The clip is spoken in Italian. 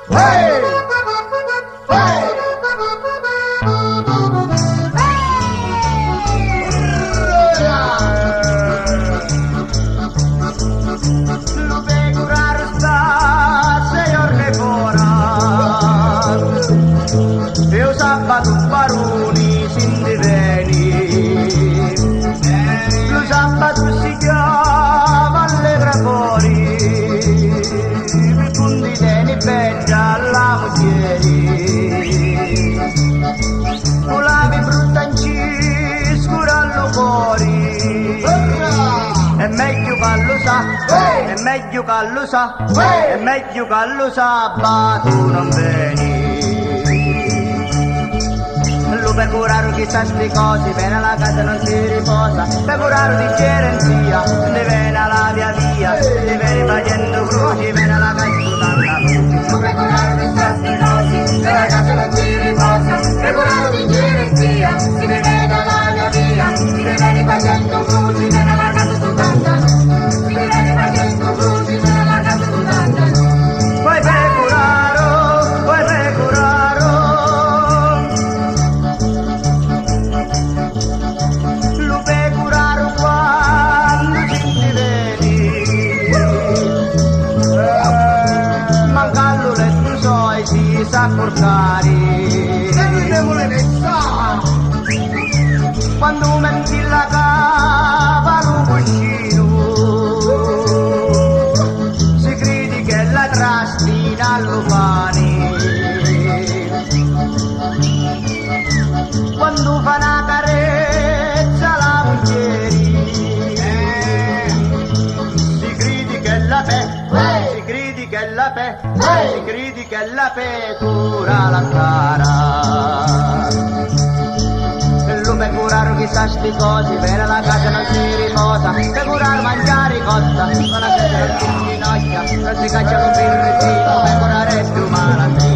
Hey! Hey! Lu pecurar sta señor fora. Eu sabato baroni sin diveni. Lu sabato si chiama allegra fuori. Mi conditeni bella alla muglieri. Ulavi brutanci scurallo fuori. È meglio che lo sa, è meglio che lo sa, è meglio che lo sa, ma tu non veni. Lo per curare chissà sti cose, viene alla casa non si riposa, per curare di gerenzia, ne viene alla via, ne viene facendo croci, viene alla casa tutta. Lo per curare chissà sti cose, viene alla casa non si riposa, per curare di gerenzia, si ne viene alla via, si ne viene facendo croci, viene alla casa tutta. Si ne viene facendo croci, viene alla casa tutta. Vuoi pecuraro, lo pecuraro quando ci vedi, mancallo le tue soi si sa portare, quando metti la cava lo cuscino, si credi che la trastina allo pane, quando fa una carezza la muglieri, si credi che la si credi che la si credi che la pecora la cara. Per curare chissà sti cosi, per la casa non si riposa, per curare mangiare cotta, non ha non si ginocchia, non si caccia con il retino, per curare più malattie.